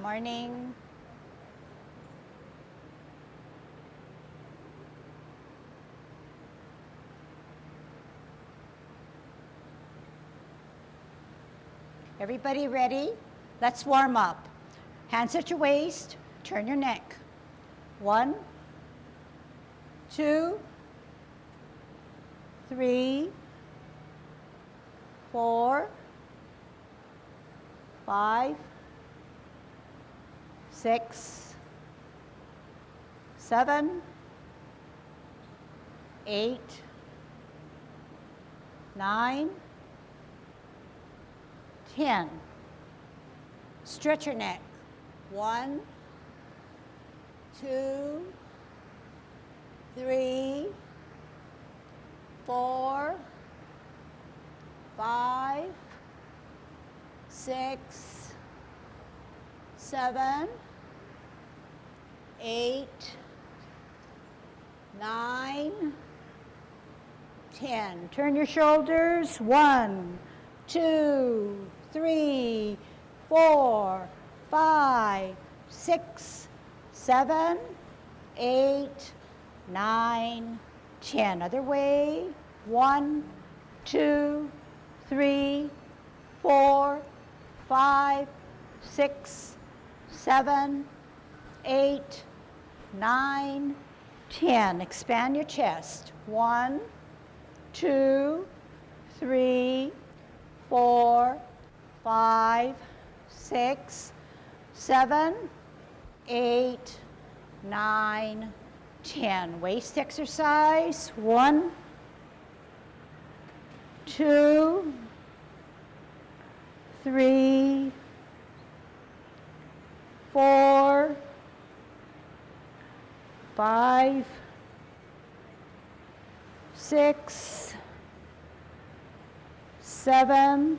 Morning. Everybody ready? Let's warm up. Hands at your waist, turn your neck. 1, 2, 3, 4, 5, 6, 7, 8, 9, 10. Stretch your neck. 1, 2, 3, 4, 5, 6, 7, 8, 9, 10. Turn your shoulders. 1, 2, 3, 4, 5, 6, 7, 8, 9, 10. Other way. 1, 2, 3, 4, 5, 6, 7, 8, 9, 10. Expand your chest. 1, 2, 3, 4, 5, 6, 7, 8, 9, 10. Waist exercise. 1, 2, 3, 4, 5, 6, 7,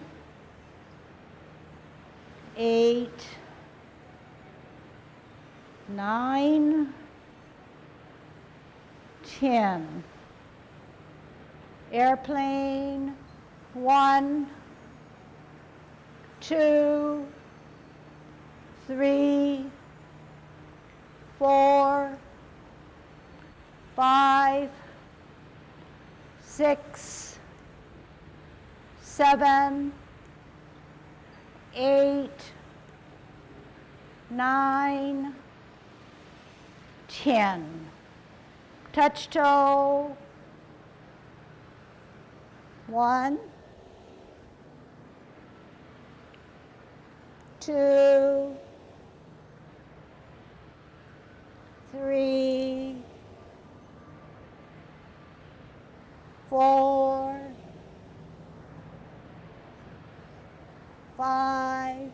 8, 9, 10. Airplane. 1, 2, 3, 4, 5, 6, 7, 8, 9, 10. Touch toe. 1, 2, 3, 4, 5,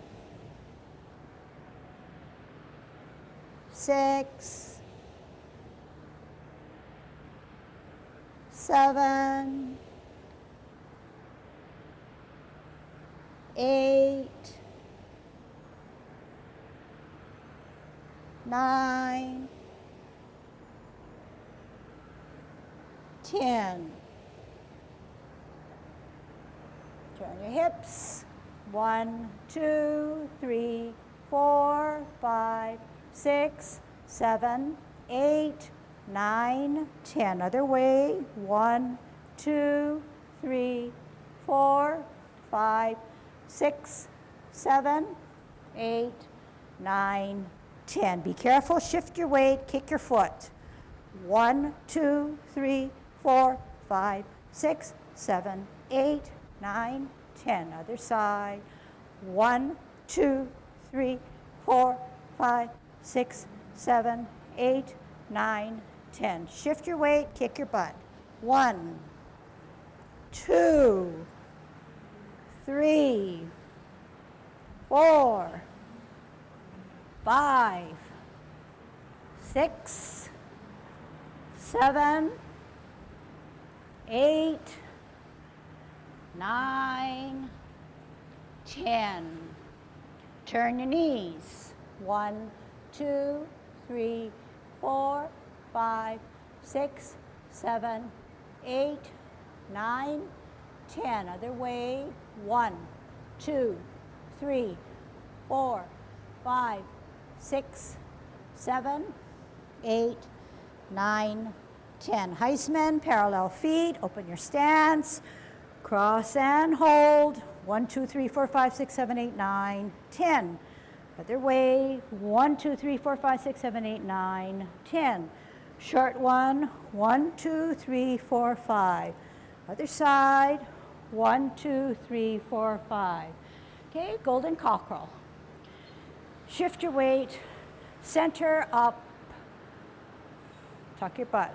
6, 7, 8, 9, 10. Turn your hips. 1, 2, 3, 4, 5, 6, 7, 8, 9, 10. Other way. 1, 2, 3, 4, 5, 6, 7, 8, 9, 10. Be careful, shift your weight, kick your foot. 1, 2, 3, 4, 5, 6, 7, 8, 9, 10. Other side. 1, 2, 3, 4, 5, 6, 7, 8, 9, 10. Shift your weight, kick your butt. 1, 2, 3, 4, 5, 6, 7, 8, 9, 10. Turn your knees. 1, 2, 3, 4, 5, 6, 7, 8, 9, 10. Other way. 1, 2, 3, 4, 5, 6, 7, 8, 9, 10. Heisman, parallel feet, open your stance, cross and hold. 1, 2, 3, 4, 5, 6, 7, 8, 9, 10. Other way, 1, 2, 3, 4, 5, 6, 7, 8, 9, 10. Short one, 1, 2, 3, 4, 5. Other side, 1, 2, 3, 4, 5. Okay, golden cockerel. Shift your weight, center up, tuck your butt.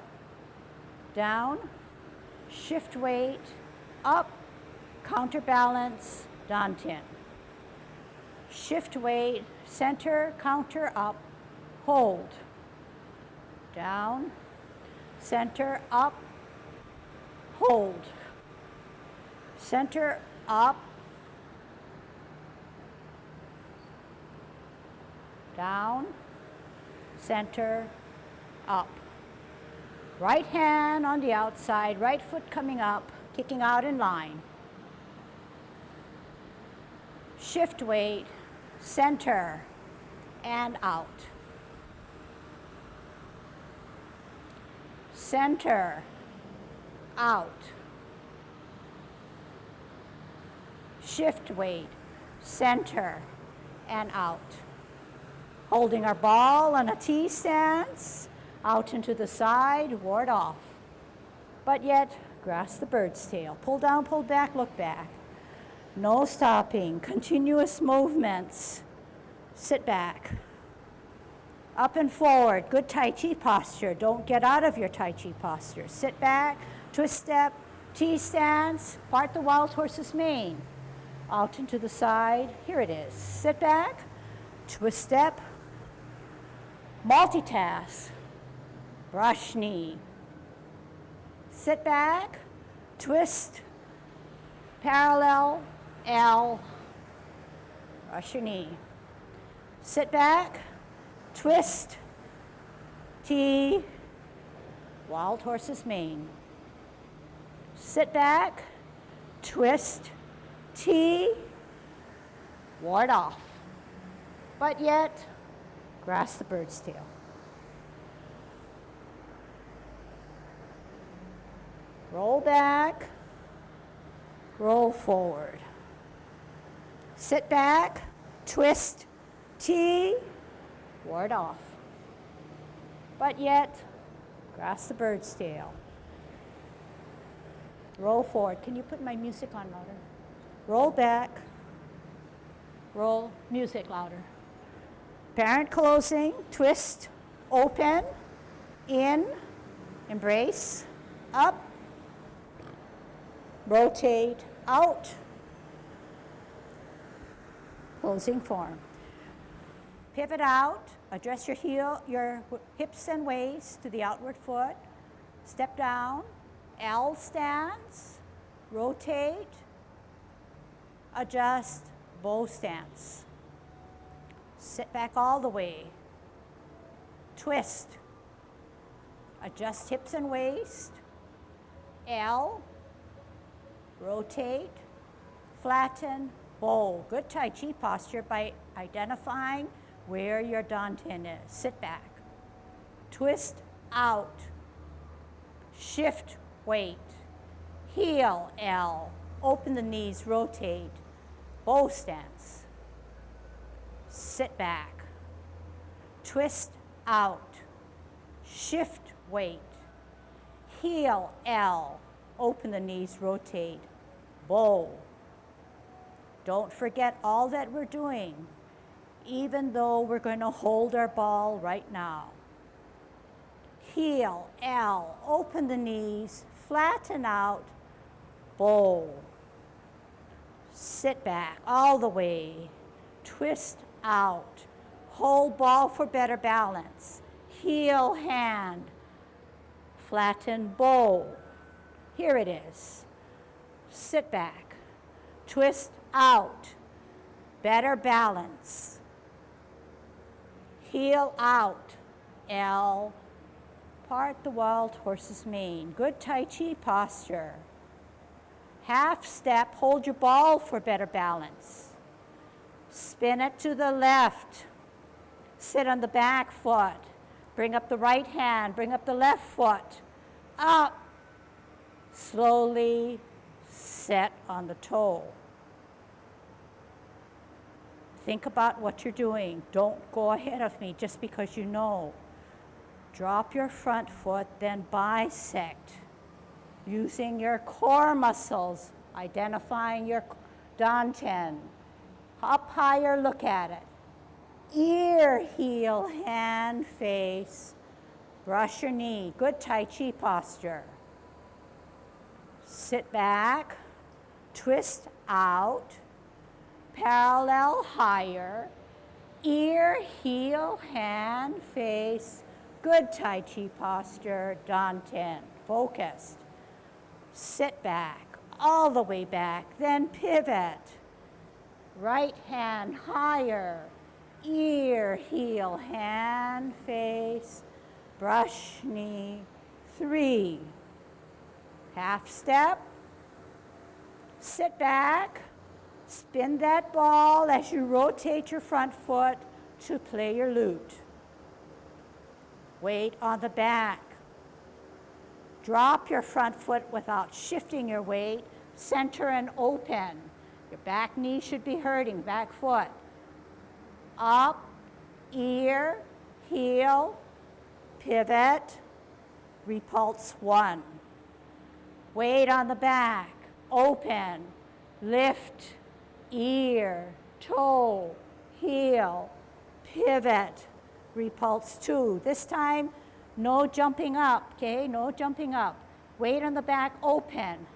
Down, shift weight, up, counterbalance, dantian. Shift weight, center, counter, up, hold. Down, center, up, hold. Center, up, down, center, up. Right hand on the outside, right foot coming up, kicking out in line. Shift weight, center, and out. Center, out. Shift weight, center, and out. Holding our ball on a T stance, out into the side, ward off. But yet, grasp the bird's tail. Pull down, pull back, look back. No stopping, continuous movements. Sit back. Up and forward, good Tai Chi posture. Don't get out of your Tai Chi posture. Sit back, twist step, T stance, part the wild horse's mane. Out into the side, here it is. Sit back, twist step, multitask, brush knee. Sit back, twist, parallel, L, brush your knee. Sit back, twist, T, wild horse's mane. Sit back, twist, T, ward off. But yet, grasp the bird's tail. Roll back, roll forward. Sit back, twist, T, ward off. But yet, grasp the bird's tail. Roll forward. Can you put my music on louder? Roll back, roll, music louder. Parent closing, twist, open, in, embrace, up, rotate, out, closing form. Pivot out, address your hips and waist to the outward foot. Step down, L stance, rotate, adjust, bow stance. Sit back all the way. Twist. Adjust hips and waist. L. Rotate. Flatten. Bow. Good Tai Chi posture by identifying where your dantian is. Sit back. Twist out. Shift weight. Heel L. Open the knees. Rotate. Bow stance. Sit back, twist out, shift weight, heel L, open the knees, rotate, bow. Don't forget all that we're doing, even though we're going to hold our ball right now. Heel L, open the knees, flatten out, bow. Sit back all the way, twist out, hold ball for better balance, heel hand, flatten bow. Here it is. Sit back, twist out, better balance, heel out, L, part the wild horse's mane. Good Tai Chi posture. Half step, hold your ball for better balance. Spin it to the left. Sit on the back foot. Bring up the right hand, bring up the left foot. Up. Slowly sit on the toe. Think about what you're doing. Don't go ahead of me just because you know. Drop your front foot, then bisect. Using your core muscles, identifying your dantian. Up higher, look at it. Ear, heel, hand, face. Brush your knee. Good Tai Chi posture. Sit back, twist out, parallel higher. Ear, heel, hand, face. Good Tai Chi posture, dantian. Focused. Sit back, all the way back, then pivot. Right hand higher. Ear, heel, hand, face, brush, knee, 3. Half step, sit back, spin that ball as you rotate your front foot to play your lute. Weight on the back. Drop your front foot without shifting your weight, center and open. Your back knee should be hurting, back foot. Up, ear, heel, pivot, repulse 1. Weight on the back, open, lift, ear, toe, heel, pivot, repulse 2. This time, no jumping up, okay? No jumping up. Weight on the back, open,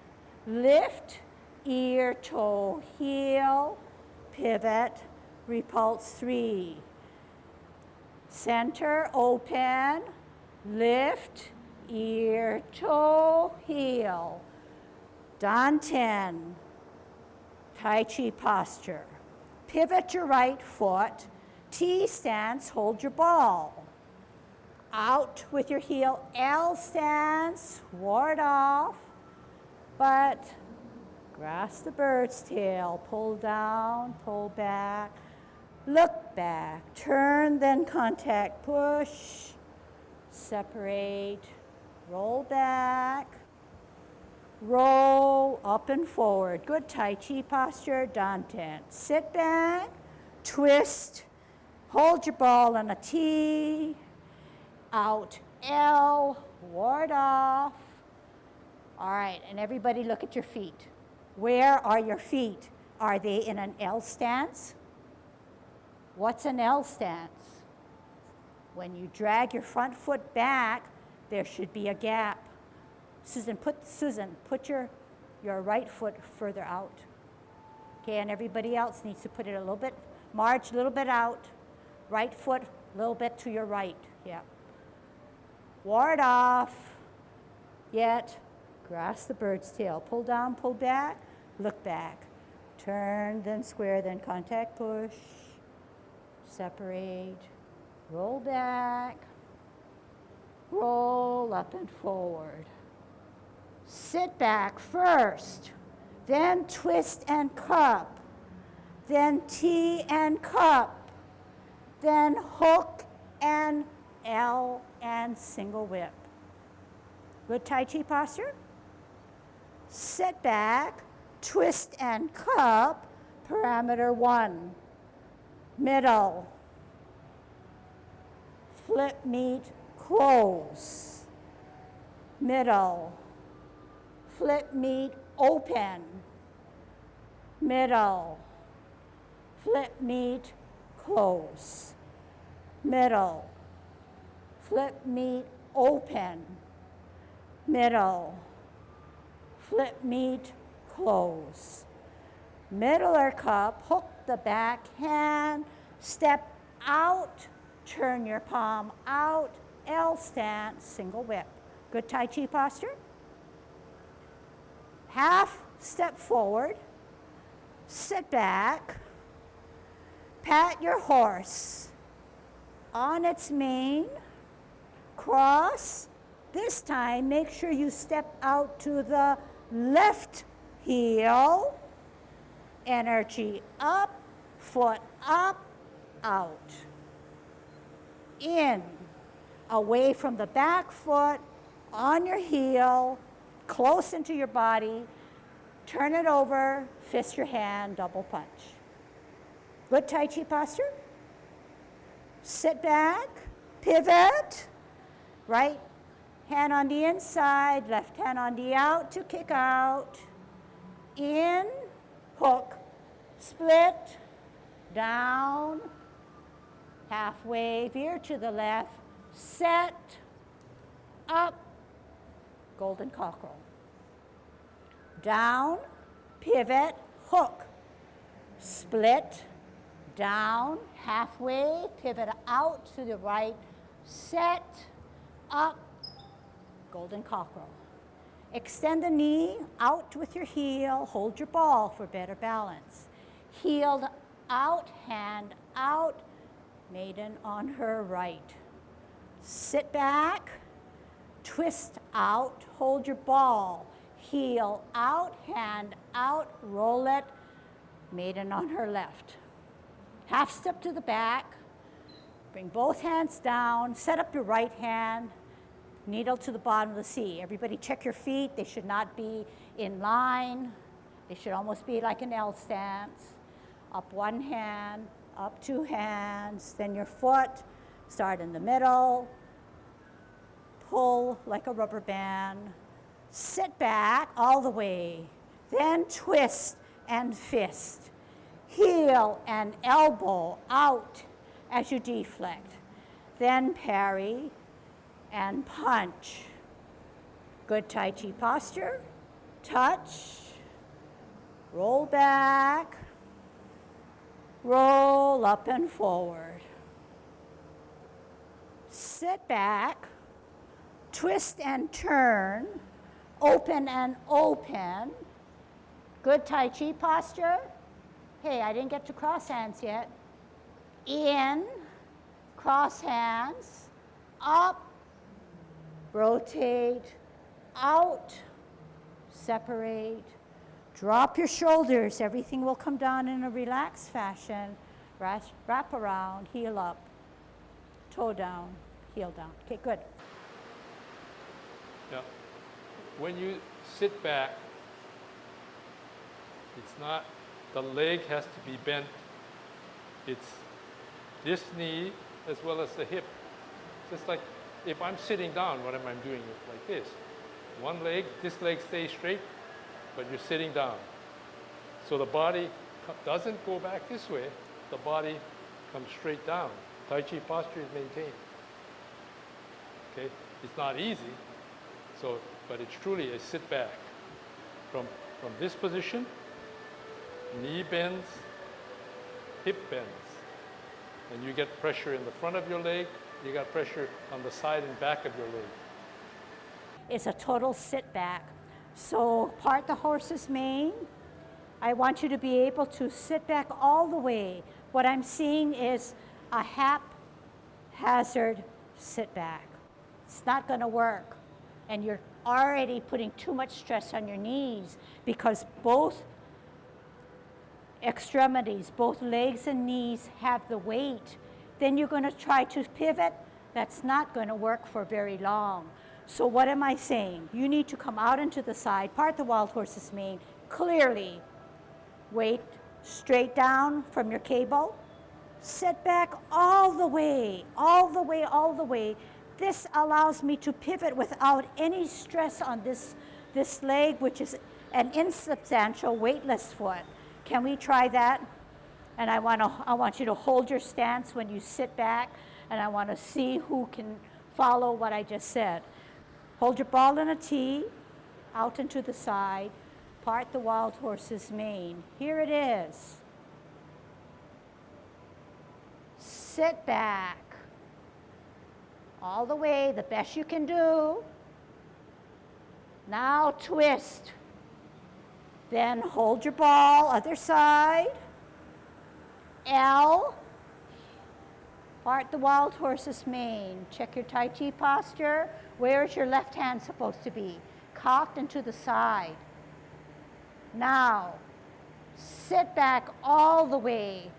lift, ear, toe, heel, pivot, repulse 3. Center, open, lift, ear, toe, heel. Dantian, Tai Chi posture. Pivot your right foot. T stance, hold your ball. Out with your heel, L stance, ward off, but grasp the bird's tail, pull down, pull back, look back, turn, then contact, push, separate, roll back, roll up and forward. Good Tai Chi posture, dantian. Sit back, twist, hold your ball on a T, out, L, ward off. All right, and everybody look at your feet. Where are your feet? Are they in an L stance? What's an L stance? When you drag your front foot back, there should be a gap. Susan, put your right foot further out. Okay, and everybody else needs to put it a little bit, march a little bit out. Right foot a little bit to your right, yeah. Ward off, yet grasp the bird's tail. Pull down, pull back, look back. Turn, then square, then contact, push, separate, roll back, roll up and forward. Sit back first, then twist and cup, then T and cup, then hook and L and single whip. Good Tai Chi posture. Sit back, twist and cup, parameter 1. Middle. Flip, meet, close. Middle. Flip, meet, open. Middle. Flip, meet, close. Middle. Flip, meet, open. Middle. Flip, meet, close. Middle or cup, hook the back hand, step out, turn your palm out, L stance, single whip. Good Tai Chi posture. Half step forward, sit back, pat your horse on its mane, cross. This time, make sure you step out to the left heel, energy up, foot up, out. in, away from the back foot, on your heel, close into your body. Turn it over, fist your hand, double punch. Good Tai Chi posture. Sit back, pivot, right hand on the inside, left hand on the out to kick out. In, hook, split, down, halfway, veer to the left, set, up, golden cockerel. Down, pivot, hook, split, down, halfway, pivot out to the right, set, up, golden cockerel. Extend the knee out with your heel, hold your ball for better balance. Heel out, hand out, maiden on her right. Sit back, twist out, hold your ball, heel out, hand out, roll it, maiden on her left. Half step to the back, bring both hands down, set up your right hand, needle to the bottom of the C. Everybody check your feet. They should not be in line. They should almost be like an L stance. Up one hand, up two hands, then your foot, start in the middle, pull like a rubber band, sit back all the way, then twist and fist. Heel and elbow out as you deflect. Then parry and punch. Good Tai Chi posture. Touch, roll back, roll up and forward. Sit back, twist and turn, open and open. Good Tai Chi posture. Hey, I didn't get to cross hands yet. In, cross hands, up, rotate, out, separate. Drop your shoulders. Everything will come down in a relaxed fashion. Wrap around, heel up, toe down, heel down. Okay, good. Yeah. When you sit back, it's not, the leg has to be bent. It's this knee as well as the hip. Just like if I'm sitting down, what am I doing? Like this. One leg, this leg stays straight, but you're sitting down. So the body doesn't go back this way. The body comes straight down. Tai Chi posture is maintained. Okay? It's not easy, so, but it's truly a sit back. From this position, knee bends, hip bends. And you get pressure in the front of your leg, you got pressure on the side and back of your leg. It's a total sit back. So part the horse's mane. I want you to be able to sit back all the way. What I'm seeing is a haphazard sit back. It's not going to work. And you're already putting too much stress on your knees because both extremities, both legs and knees have the weight. Then you're going to try to pivot. That's not going to work for very long. So what am I saying? You need to come out into the side, part the wild horse's mane clearly. Weight straight down from your cable. Sit back all the way, all the way, all the way. This allows me to pivot without any stress on this leg, which is an insubstantial weightless foot. Can we try that? And I want you to hold your stance when you sit back, and I want to see who can follow what I just said. Hold your ball in a T, out and to the side, part the wild horse's mane. Here it is. Sit back. All the way, the best you can do. Now twist. Then hold your ball, other side. L. Part the wild horse's mane. Check your Tai Chi posture. Where is your left hand supposed to be? Cocked and to the side. Now, sit back all the way.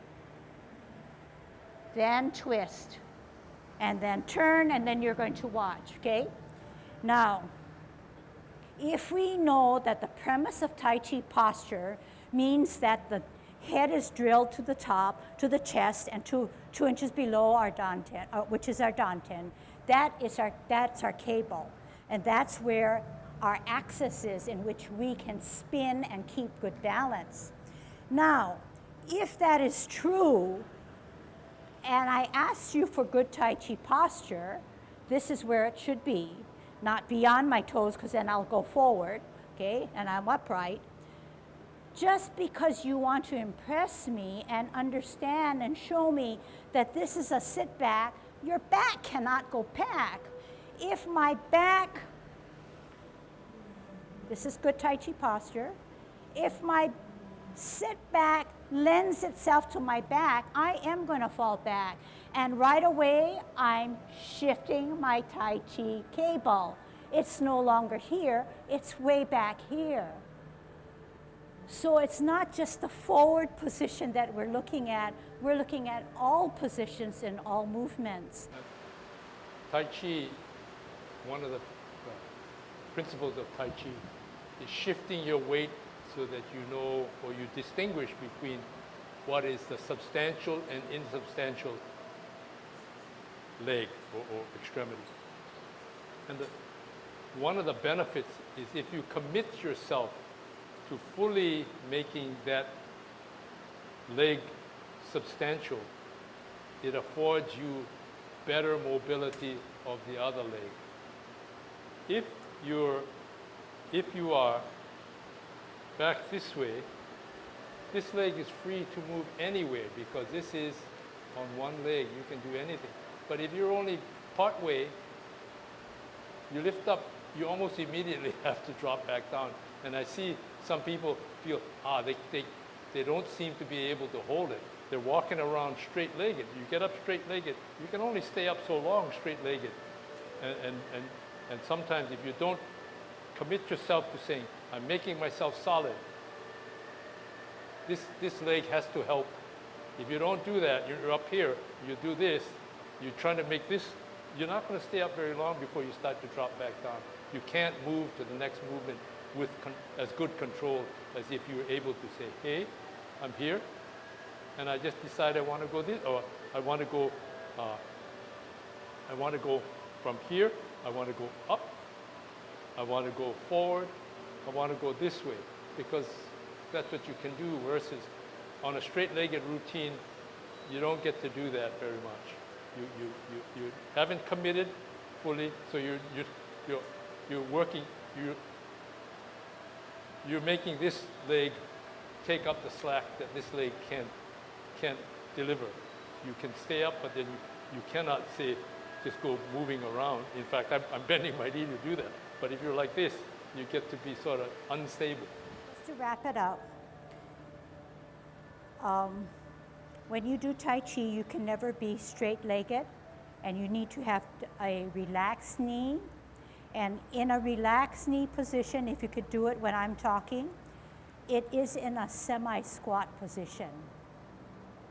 Then twist. and then turn, and then you're going to watch, okay? Now, if we know that the premise of Tai Chi posture means that the head is drilled to the top, to the chest, and 2 inches below our dantian, which is our dantian, that's our cable. And that's where our axis is in which we can spin and keep good balance. Now, if that is true, and I asked you for good Tai Chi posture, this is where it should be. Not beyond my toes, because then I'll go forward, okay, and I'm upright. Just because you want to impress me and understand and show me that this is a sit back, your back cannot go back. If my back, this is good Tai Chi posture, if my sit back lends itself to my back, I am going to fall back. And right away, I'm shifting my Tai Chi cable. It's no longer here, it's way back here. So it's not just the forward position that we're looking at all positions in all movements. Tai Chi, one of the principles of Tai Chi is shifting your weight so that you know or you distinguish between what is the substantial and insubstantial leg or extremity. And one of the benefits is if you commit yourself to fully making that leg substantial, it affords you better mobility of the other leg. If you are back this way, this leg is free to move anywhere because this is on one leg, you can do anything. But if you're only part way, you lift up, you almost immediately have to drop back down. And I see some people feel, they don't seem to be able to hold it. They're walking around straight-legged. You get up straight-legged, you can only stay up so long straight-legged. And sometimes if you don't commit yourself to saying, I'm making myself solid, this leg has to help. If you don't do that, you're up here, you do this, you're trying to make this, you're not going to stay up very long before you start to drop back down. You can't move to the next movement with as good control as if you were able to say, hey, I'm here, and I just decide I want to go this, or I want to go from here, I want to go up, I want to go forward, I want to go this way, because that's what you can do, versus on a straight-legged routine, you don't get to do that very much. You haven't committed fully, so you're working, you're making this leg take up the slack that this leg can't deliver. You can stay up, but then you cannot say, just go moving around. In fact, I'm bending my knee to do that. But if you're like this, you get to be sort of unstable. Just to wrap it up, when you do Tai Chi, you can never be straight-legged, and you need to have a relaxed knee. And in a relaxed knee position, if you could do it when I'm talking, it is in a semi-squat position.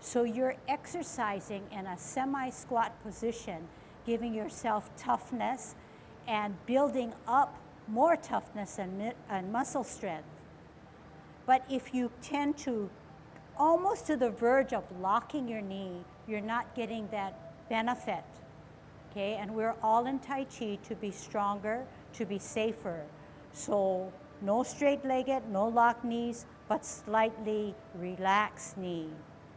So you're exercising in a semi-squat position, giving yourself toughness and building up more toughness and muscle strength. But if you tend to almost to the verge of locking your knee, you're not getting that benefit. Okay, and we're all in Tai Chi to be stronger, to be safer. So no straight-legged, no locked knees, but slightly relaxed knee.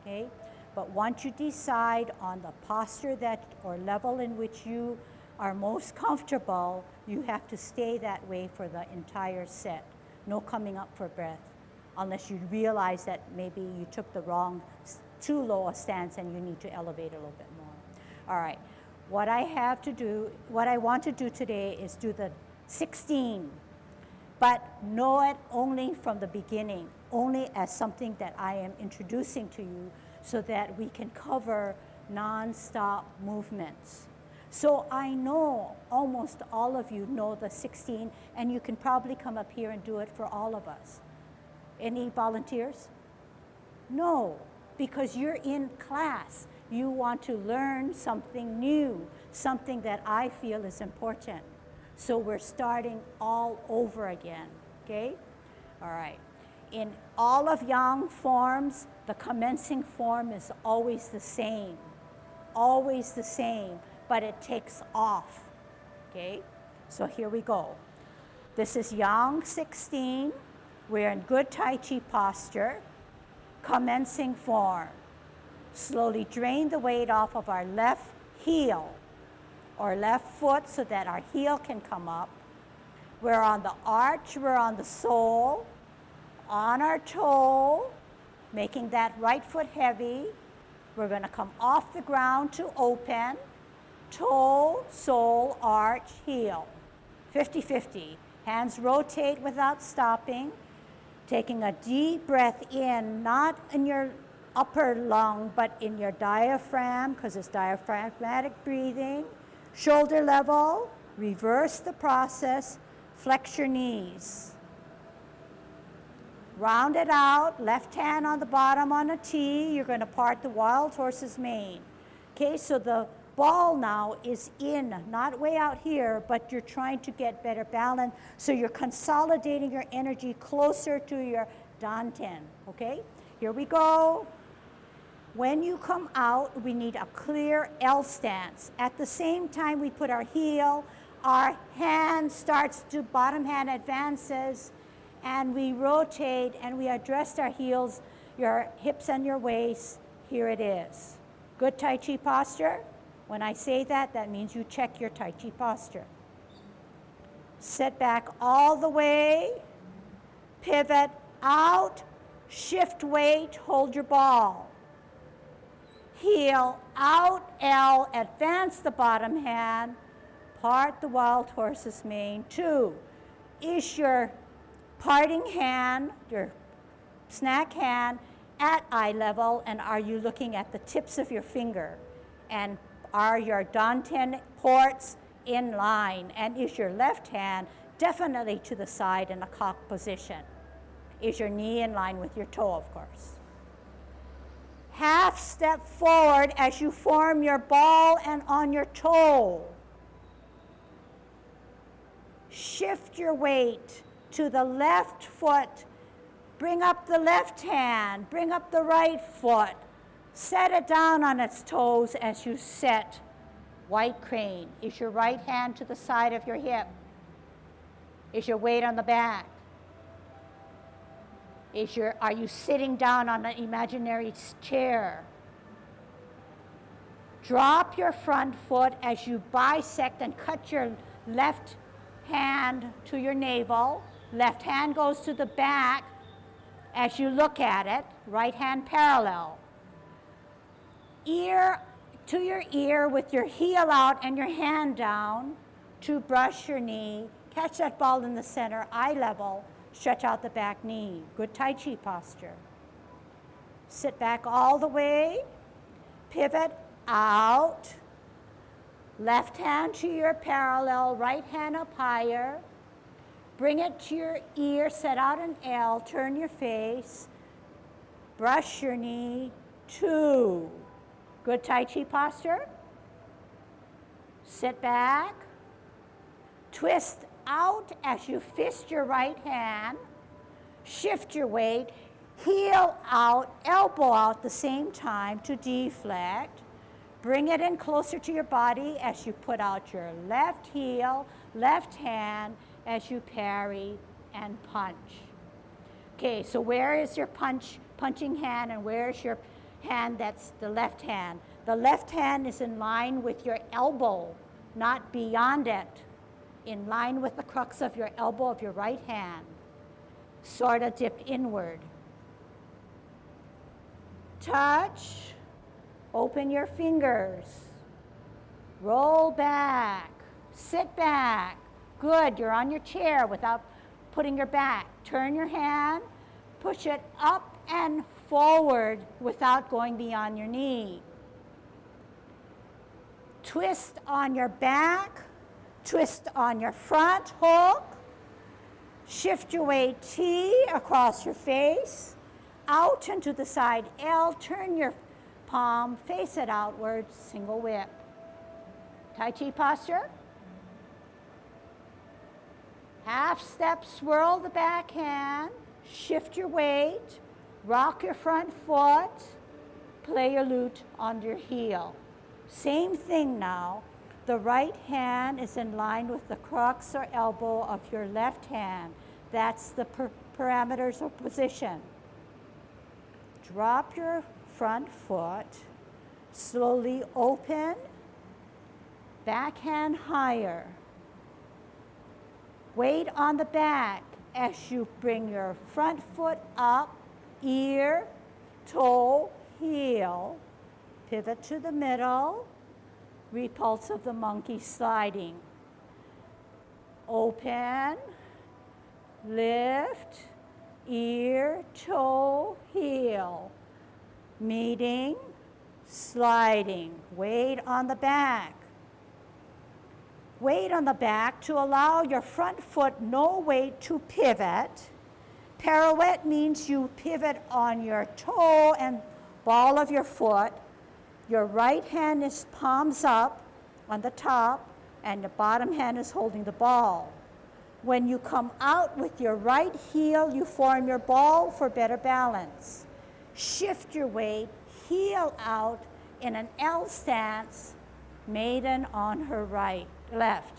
Okay, but once you decide on the posture that or level in which you are most comfortable, you have to stay that way for the entire set. No coming up for breath, unless you realize that maybe you took the wrong, too low a stance and you need to elevate a little bit more. All right. What I want to do today is do the 16, but know it only from the beginning, only as something that I am introducing to you so that we can cover non-stop movements. So I know almost all of you know the 16, and you can probably come up here and do it for all of us. Any volunteers? No, because you're in class. You want to learn something new, something that I feel is important. So we're starting all over again, okay? All right. In all of yang forms, the commencing form is always the same, but it takes off, okay? So here we go. This is yang 16. We're in good Tai Chi posture, commencing form. Slowly drain the weight off of our left heel or left foot so that our heel can come up. We're on the arch, we're on the sole, on our toe, making that right foot heavy. We're going to come off the ground to open, toe, sole, arch, heel. 50-50. Hands rotate without stopping. Taking a deep breath in, not in your upper lung, but in your diaphragm, because it's diaphragmatic breathing. Shoulder level, reverse the process, flex your knees. Round it out, left hand on the bottom on a T. You're going to part the wild horse's mane. Okay, so the ball now is in, not way out here, but you're trying to get better balance. So you're consolidating your energy closer to your danten, okay? Here we go. When you come out, we need a clear L stance. At the same time, we put our heel, our hand starts to, bottom hand advances, and we rotate and we address our heels, your hips and your waist. Here it is. Good Tai Chi posture. When I say that, that means you check your Tai Chi posture. Sit back all the way, pivot out, shift weight, hold your ball. Heel out, L, advance the bottom hand, part the wild horse's mane. 2, is your parting hand, your snack hand, at eye level, and are you looking at the tips of your finger? And are your danten ports in line? And is your left hand definitely to the side in a cock position? Is your knee in line with your toe, of course? Half step forward as you form your ball and on your toe. Shift your weight to the left foot. Bring up the left hand, bring up the right foot. Set it down on its toes as you set white crane. Is your right hand to the side of your hip? Is your weight on the back? Are you sitting down on an imaginary chair? Drop your front foot as you bisect and cut your left hand to your navel. Left hand goes to the back as you look at it. Right hand parallel. Ear to your ear with your heel out and your hand down to brush your knee. Catch that ball in the center, eye level. Stretch out the back knee. Good Tai Chi posture. Sit back all the way. Pivot out. Left hand to your parallel, right hand up higher. Bring it to your ear, set out an L, turn your face. Brush your knee. 2. Good Tai Chi posture. Sit back. Twist out as you fist your right hand. Shift your weight. Heel out, elbow out the same time to deflect. Bring it in closer to your body as you put out your left heel, left hand as you parry and punch. Okay, so where is your punching hand and where's your hand that's the left hand? The left hand is in line with your elbow, not beyond it. In line with the crux of your elbow of your right hand. Sort of dipped inward. Touch. Open your fingers. Roll back. Sit back. Good, you're on your chair without putting your back. Turn your hand. Push it up and forward without going beyond your knee. Twist on your back. Twist on your front hook. Shift your weight T across your face. Out and to the side L. Turn your palm, face it outward, single whip. Tai Chi posture. Half step, swirl the back hand, shift your weight, rock your front foot, play your lute on your heel. Same thing now. The right hand is in line with the crux or elbow of your left hand. That's the parameters of position. Drop your front foot, slowly open, back hand higher. Weight on the back as you bring your front foot up, ear, toe, heel, pivot to the middle, repulse of the monkey sliding. Open, lift, ear, toe, heel. Meeting, sliding. Weight on the back. Weight on the back to allow your front foot no weight to pivot. Pirouette means you pivot on your toe and ball of your foot. Your right hand is palms up on the top, and the bottom hand is holding the ball. When you come out with your right heel, you form your ball for better balance. Shift your weight, heel out in an L stance, maiden on her left.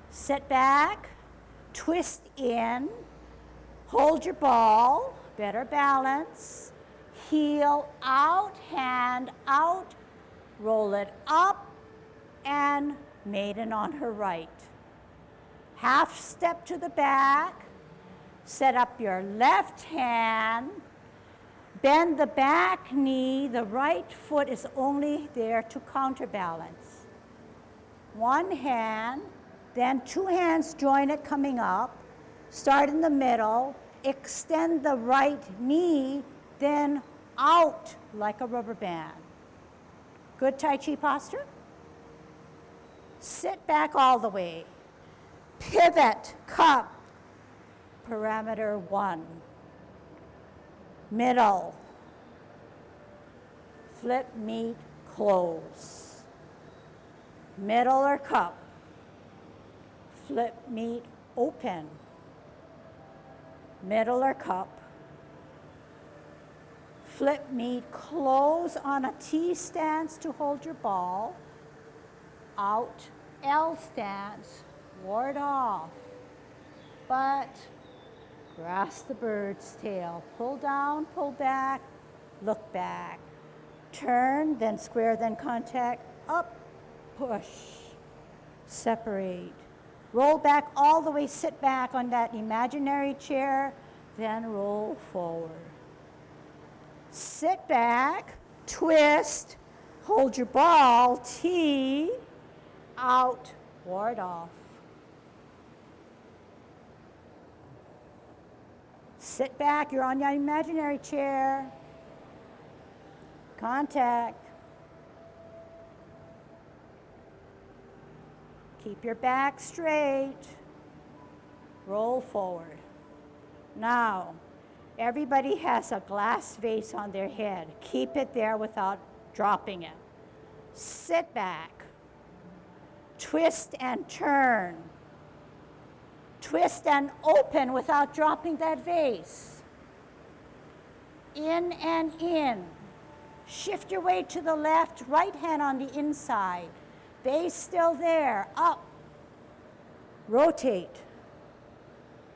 Sit back, twist in, hold your ball, better balance, heel out, hand out, roll it up, and maiden on her right. Half step to the back, set up your left hand, bend the back knee, the right foot is only there to counterbalance. One hand, then two hands join it coming up, start in the middle, extend the right knee, then out like a rubber band. Good Tai Chi posture. Sit back all the way. Pivot, cup, parameter 1. Middle, flip, meet, close. Middle or cup, flip, meet, open. Middle or cup, flip, meet, close on a T stance to hold your ball. Out, L stance, ward off. But grasp the bird's tail. Pull down, pull back, look back. Turn, then square, then contact. Up, push, separate. Roll back all the way, sit back on that imaginary chair, then roll forward. Sit back, twist, hold your ball, T, out, ward off. Sit back, you're on your imaginary chair. Contact. Keep your back straight. Roll forward. Now, everybody has a glass vase on their head. Keep it there without dropping it. Sit back. Twist and turn. Twist and open without dropping that vase. In and in. Shift your weight to the left, right hand on the inside. Base still there, up. Rotate.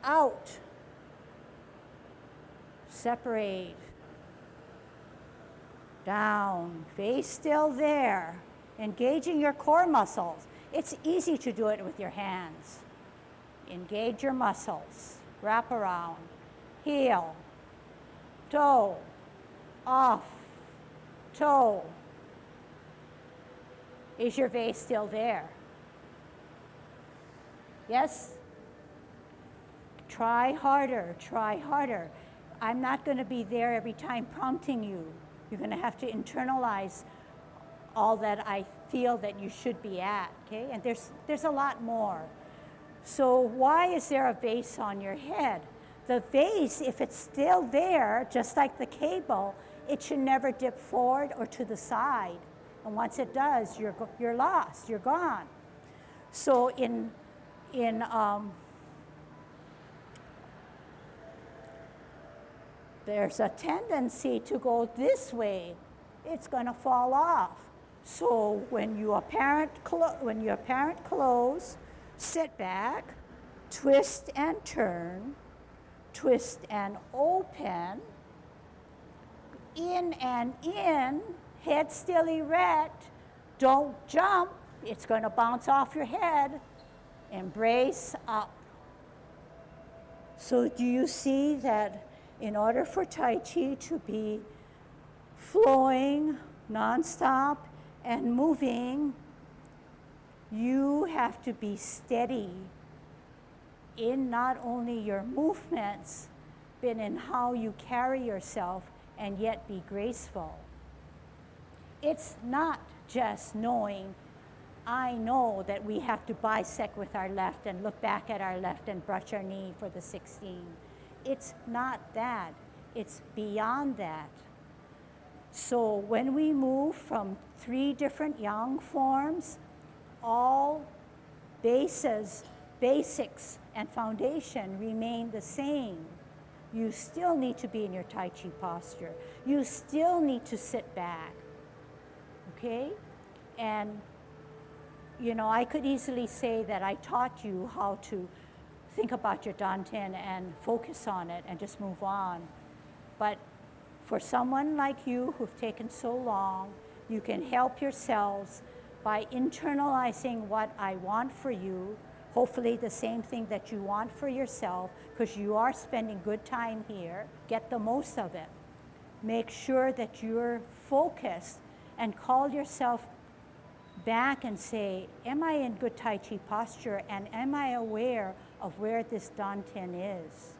Out. Separate. Down. Base still there. Engaging your core muscles. It's easy to do it with your hands. Engage your muscles. Wrap around. Heel. Toe. Off. Toe. Is your vase still there? Yes? Try harder, try harder. I'm not going to be there every time prompting you. You're going to have to internalize all that I feel that you should be at, okay? And there's a lot more. So why is there a vase on your head? The vase, if it's still there, just like the cable, it should never dip forward or to the side. And once it does, you're lost, you're gone. So there's a tendency to go this way. It's going to fall off. So when you apparent close, sit back, twist and turn, twist and open, in and in, head still erect, don't jump, it's going to bounce off your head, embrace up. So do you see that in order for Tai Chi to be flowing, nonstop, and moving, you have to be steady in not only your movements, but in how you carry yourself and yet be graceful. It's not just knowing, I know that we have to bisect with our left and look back at our left and brush our knee for the 16. It's not that. It's beyond that. So when we move from 3 different yang forms, all basics and foundation remain the same. You still need to be in your Tai Chi posture. You still need to sit back, okay? And, you know, I could easily say that I taught you how to think about your dantian and focus on it and just move on. But for someone like you who've taken so long, you can help yourselves by internalizing what I want for you, hopefully the same thing that you want for yourself, because you are spending good time here. Get the most of it. Make sure that you're focused and call yourself back and say, am I in good Tai Chi posture, and am I aware of where this dantian is?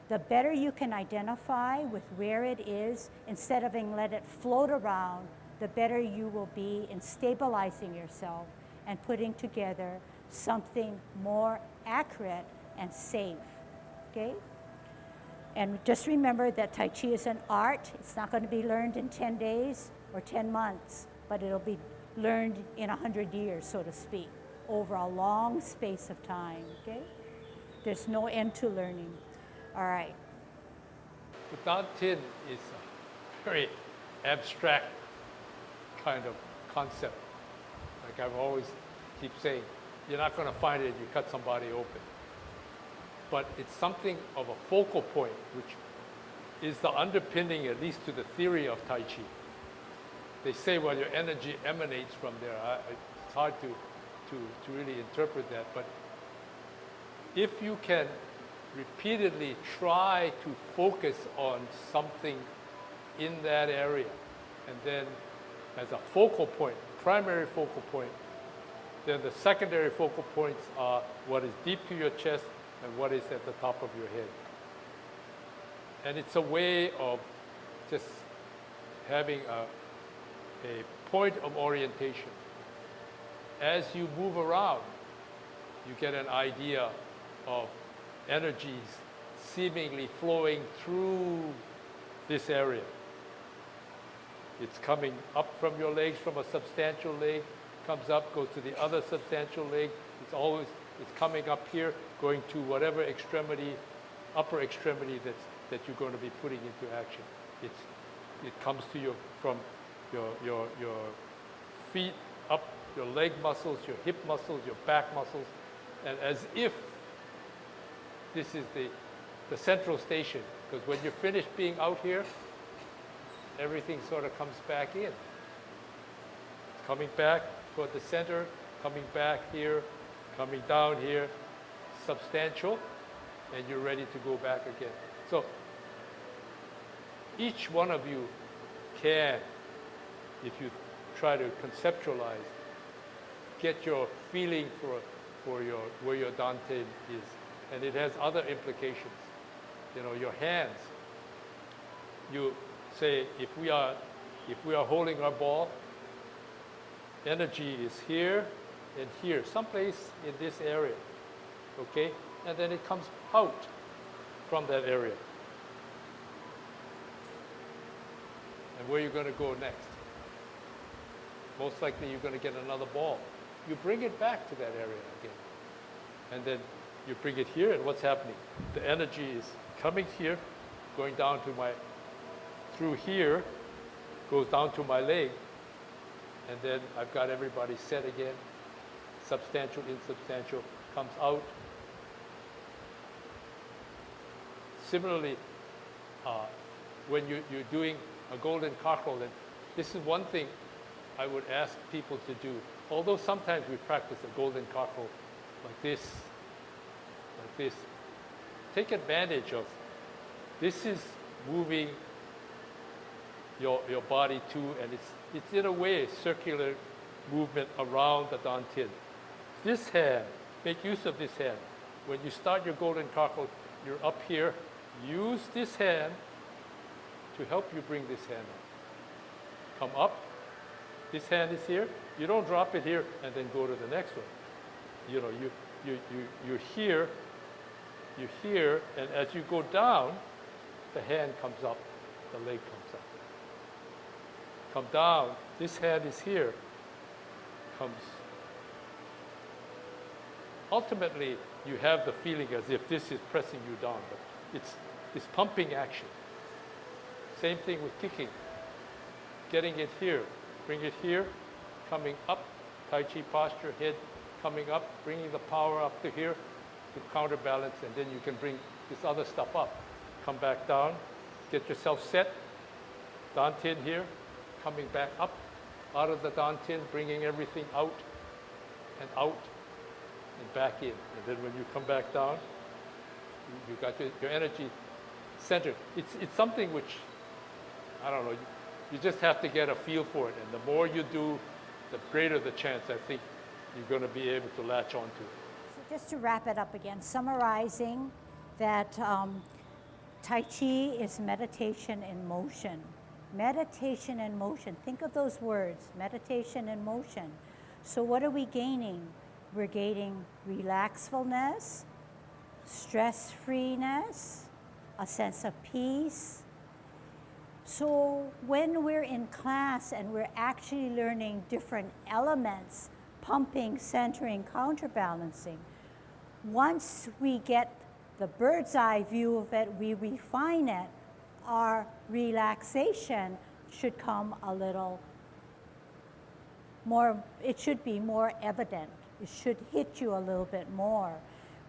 The better you can identify with where it is, instead of let it float around, the better you will be in stabilizing yourself and putting together something more accurate and safe, okay? And just remember that Tai Chi is an art. It's not going to be learned in 10 days or 10 months, but it'll be learned in 100 years, so to speak, over a long space of time, okay? There's no end to learning. All right. The dantian is a very abstract kind of concept. Like I've always keep saying, you're not going to find it if you cut somebody open. But it's something of a focal point, which is the underpinning, at least to the theory of Tai Chi. They say, well, your energy emanates from there. It's hard to really interpret that. But if you can repeatedly try to focus on something in that area, and then as a focal point, primary focal point, then the secondary focal points are what is deep to your chest and what is at the top of your head. And it's a way of just having a point of orientation. As you move around, you get an idea of energies seemingly flowing through this area. It's coming up from your legs, from a substantial leg, comes up, goes to the other substantial leg. It's coming up here, going to whatever extremity, upper extremity that you're going to be putting into action. It comes to you from your feet up, your leg muscles, your hip muscles, your back muscles, and as if this is the central station, because when you're finished being out here, everything sort of comes back in. It's coming back toward the center, coming back here, coming down here, substantial, and you're ready to go back again. So each one of you can, if you try to conceptualize, get your feeling for where your dantian is. And it has other implications. You know, your hands. You say, if we are holding our ball, energy is here and here, someplace in this area, okay? And then it comes out from that area. And where you're going to go next? Most likely you're going to get another ball. You bring it back to that area again. And then you bring it here, and what's happening? The energy is coming here, going down to through here, goes down to my leg, and then I've got everybody set again. Substantial, insubstantial, comes out. Similarly, when you're doing a golden cockerel, then this is one thing I would ask people to do. Although sometimes we practice a golden cockerel like this, take advantage of this is moving your body too, and it's in a way a circular movement around the dantian. This hand, make use of this hand. When you start your golden cockerel, you're up here. Use this hand to help you bring this hand up. Come up. This hand is here. You don't drop it here and then go to the next one. You know, you're here, and as you go down, the hand comes up, the leg comes up. Come down. This hand is here. Comes. Ultimately, you have the feeling as if this is pressing you down, but it's pumping action. Same thing with kicking. Getting it here, bring it here, coming up, Tai Chi posture, head coming up, bringing the power up to here to counterbalance, and then you can bring this other stuff up. Come back down, get yourself set, dantian here, coming back up, out of the dantian, bringing everything out, and back in. And then when you come back down, you got your energy centered. It's something which, I don't know, you just have to get a feel for it. And the more you do, the greater the chance I think you're going to be able to latch onto it. So just to wrap it up again, summarizing that Tai Chi is meditation in motion. Meditation in motion. Think of those words, meditation in motion. So what are we gaining? We're gaining relaxfulness, stress-freeness, a sense of peace. So when we're in class and we're actually learning different elements, pumping, centering, counterbalancing, once we get the bird's eye view of it, we refine it, our relaxation should come a little more, it should be more evident. It should hit you a little bit more.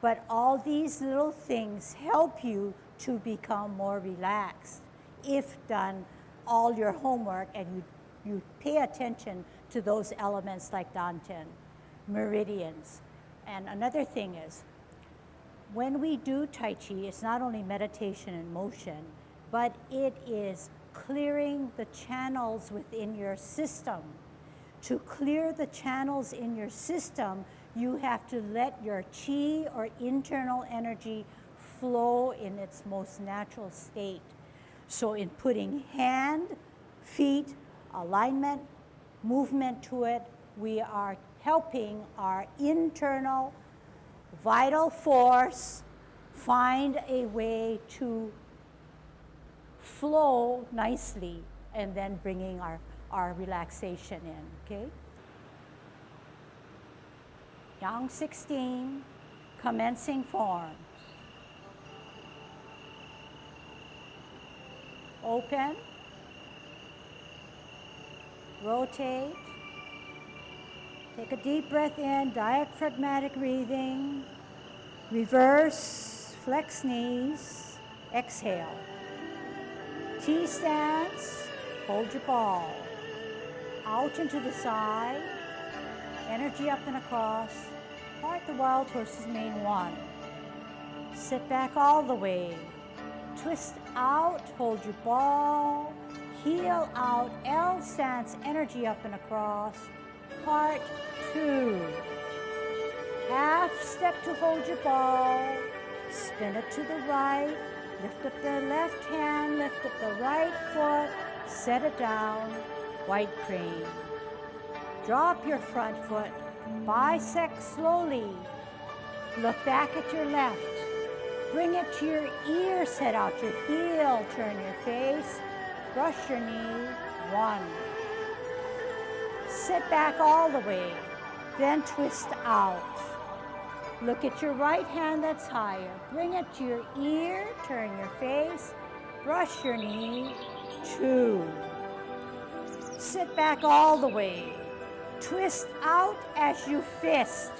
But all these little things help you to become more relaxed if done all your homework and you pay attention to those elements like dantian, meridians. And another thing is, when we do Tai Chi, it's not only meditation and motion, but it is clearing the channels within your system. To clear the channels in your system, you have to let your chi or internal energy flow in its most natural state. So in putting hand, feet, alignment, movement to it, we are helping our internal vital force find a way to flow nicely, and then bringing our relaxation in, okay? Yang 16, commencing form. Open, rotate, take a deep breath in, diaphragmatic breathing, reverse, flex knees, exhale. T-stance, hold your ball. Out and to the side, energy up and across, part the wild horse's mane one. Sit back all the way. Twist out, hold your ball, heel out, L stance, energy up and across, part two. Half step to hold your ball, spin it to the right, lift up the left hand, lift up the right foot, set it down, white crane. Drop your front foot, bisect slowly, look back at your left. Bring it to your ear, set out your heel, turn your face, brush your knee, 1. Sit back all the way, then twist out. Look at your right hand that's higher. Bring it to your ear, turn your face, brush your knee, 2. Sit back all the way. Twist out as you fist.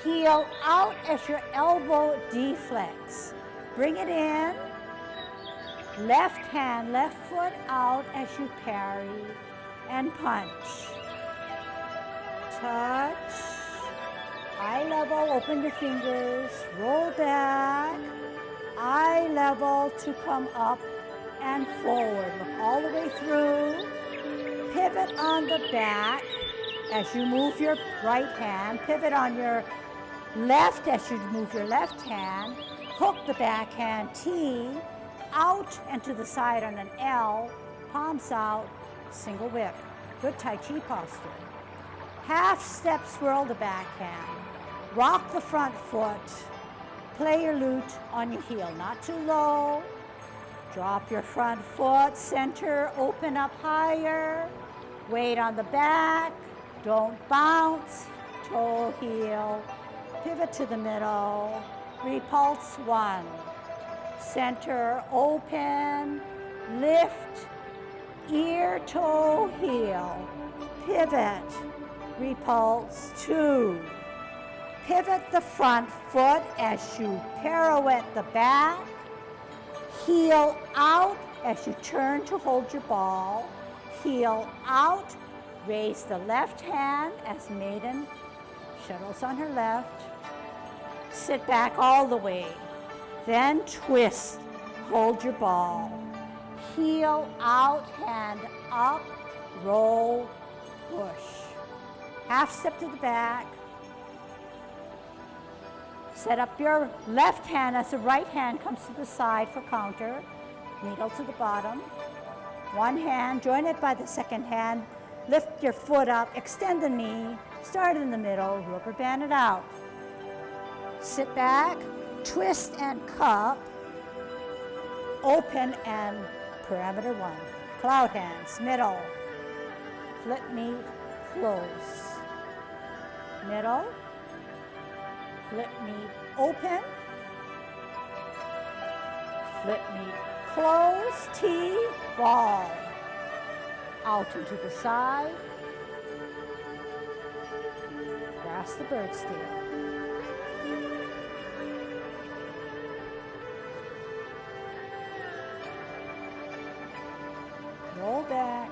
Heel out as your elbow deflects. Bring it in. Left hand, left foot out as you parry and punch. Touch. Eye level, open your fingers, roll back. Eye level to come up and forward. Look all the way through. Pivot on the back as you move your right hand. Pivot on your left as you move your left hand. Hook the backhand T out and to the side on an L. Palms out, single whip. Good Tai Chi posture. Half step swirl the backhand. Rock the front foot. Play your lute on your heel, not too low. Drop your front foot, center, open up higher. Weight on the back, don't bounce, toe heel. Pivot to the middle, repulse 1. Center, open, lift, ear, toe, heel. Pivot, repulse 2. Pivot the front foot as you pirouette the back. Heel out as you turn to hold your ball. Heel out, raise the left hand as maiden shuttles on her left. Sit back all the way. Then twist, hold your ball. Heel out, hand up, roll, push. Half step to the back. Set up your left hand as the right hand comes to the side for counter. Needle to the bottom. One hand, join it by the second hand. Lift your foot up, extend the knee, start in the middle, rubber band it out. Sit back, twist and cup, open and parameter 1. Cloud hands, middle, flip knee, close. Middle, flip knee, open, flip knee, close, T, ball. Out and to the side. Grasp the bird's tail. Roll back.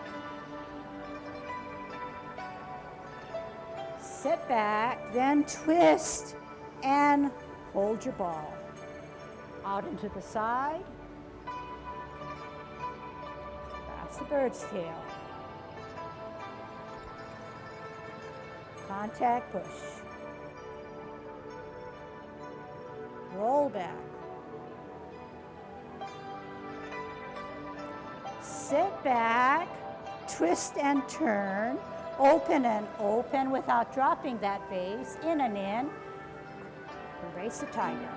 Sit back, then twist and hold your ball. Out and to the side. Grasp the bird's tail. Contact push. Roll back. Sit back, twist and turn, open and open without dropping that base, in and in. Embrace the tiger.